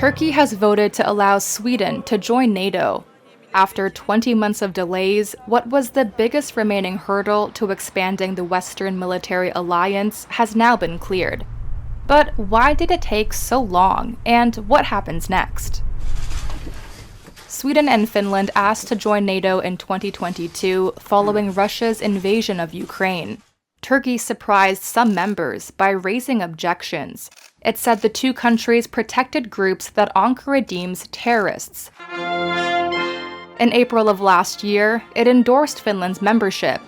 Turkey has voted to allow Sweden to join NATO. After 20 months of delays, what was the biggest remaining hurdle to expanding the Western military alliance has now been cleared. But why did it take so long, and what happens next? Sweden and Finland asked to join NATO in 2022 following Russia's invasion of Ukraine. Turkey surprised some members by raising objections. It said the two countries protected groups that Ankara deems terrorists. In April of last year, it endorsed Finland's membership,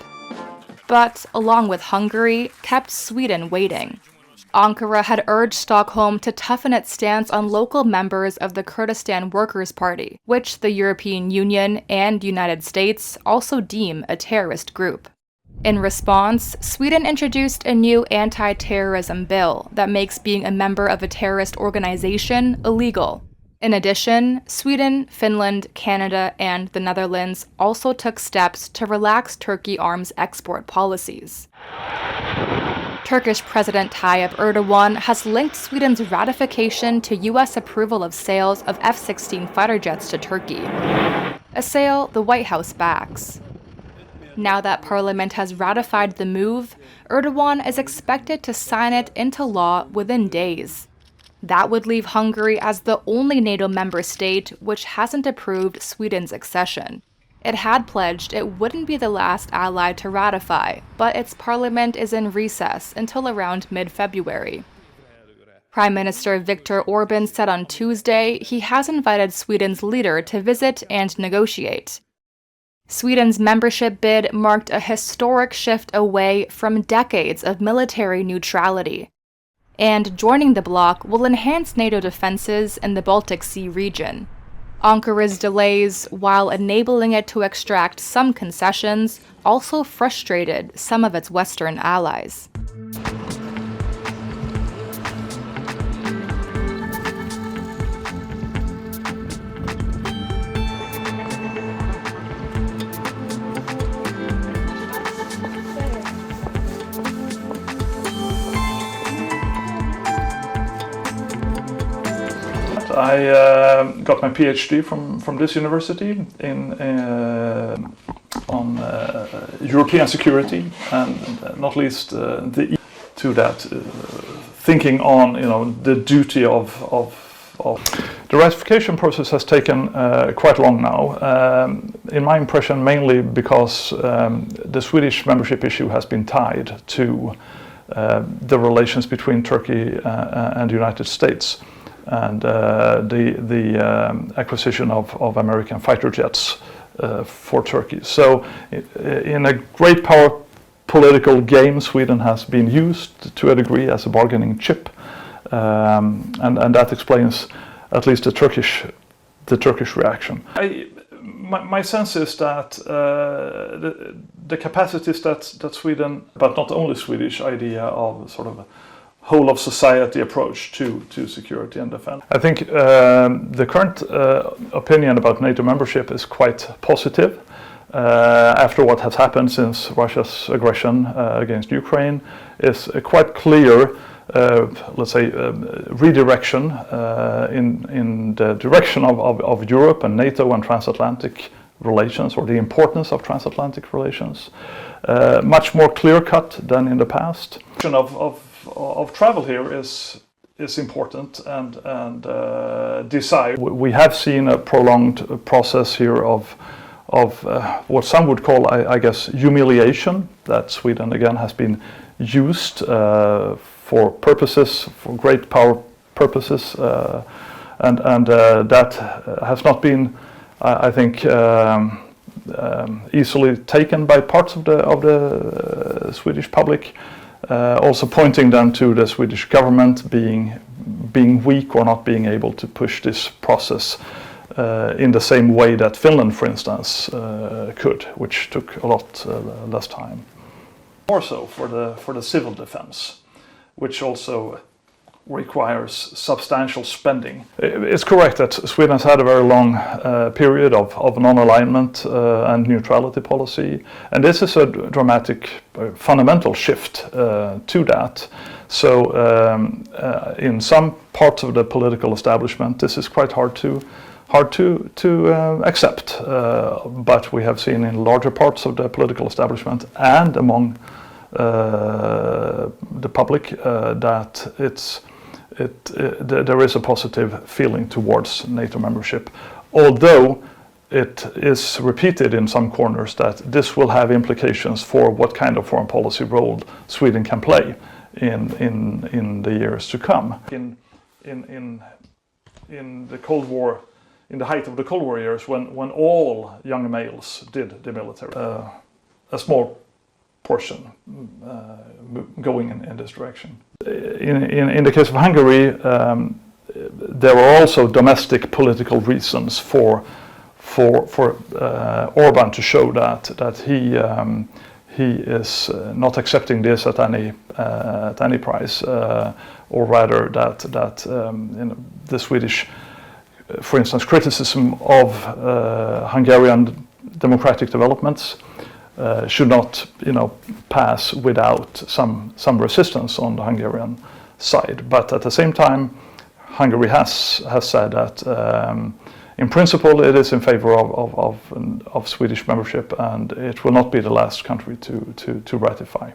but, along with Hungary, kept Sweden waiting. Ankara had urged Stockholm to toughen its stance on local members of the Kurdistan Workers' Party, which the European Union and United States also deem a terrorist group. In response, Sweden introduced a new anti-terrorism bill that makes being a member of a terrorist organization illegal. In addition, Sweden, Finland, Canada, and the Netherlands also took steps to relax Turkey arms export policies. Turkish President Tayyip Erdogan has linked Sweden's ratification to U.S. approval of sales of F-16 fighter jets to Turkey, a sale the White House backs. Now that Parliament has ratified the move, Erdogan is expected to sign it into law within days. That would leave Hungary as the only NATO member state which hasn't approved Sweden's accession. It had pledged it wouldn't be the last ally to ratify, but its parliament is in recess until around mid-February. Prime Minister Viktor Orban said on Tuesday he has invited Sweden's leader to visit and negotiate. Sweden's membership bid marked a historic shift away from decades of military neutrality. And joining the bloc will enhance NATO defenses in the Baltic Sea region. Ankara's delays, while enabling it to extract some concessions, also frustrated some of its Western allies. I got my PhD from this university on European security, and not least the to that thinking on the duty of the ratification process has taken quite long now. In my impression, mainly because the Swedish membership issue has been tied to the relations between Turkey and the United States. And the acquisition of American fighter jets for Turkey. So in a great power political game, Sweden has been used to a degree as a bargaining chip, and that explains at least the Turkish reaction. My sense is that the capacities that Sweden, but not only Swedish idea of sort of a whole of society approach to security and defense. I think the current opinion about NATO membership is quite positive after what has happened since Russia's aggression against Ukraine. Is a quite clear, let's say, redirection in the direction of Europe and NATO and transatlantic relations, or the importance of transatlantic relations. Much more clear-cut than in the past. Of travel here is important and decide. We have seen a prolonged process here of what some would call, I guess, humiliation, that Sweden again has been used for purposes, for great power purposes, and that has not been, I think, easily taken by parts of the Swedish public. Also pointing then to the Swedish government being weak or not being able to push this process in the same way that Finland, for instance, could, which took a lot less time. More so for the civil defense, which also requires substantial spending. It's correct that Sweden has had a very long period of non-alignment and neutrality policy, and this is a dramatic, fundamental shift to that. So in some parts of the political establishment, this is quite hard to accept. But we have seen in larger parts of the political establishment and among the public that there is a positive feeling towards NATO membership, although it is repeated in some corners that this will have implications for what kind of foreign policy role Sweden can play in the years to come. In the Cold War, in the height of the Cold War years, when all young males did the military, a small portion going in this direction. In the case of Hungary, there are also domestic political reasons for Orban to show that he is not accepting this at any price, or rather that the Swedish, for instance, criticism of Hungarian democratic developments should not, pass without some resistance on the Hungarian side. But at the same time, Hungary has said that in principle it is in favor of Swedish membership, and it will not be the last country to ratify.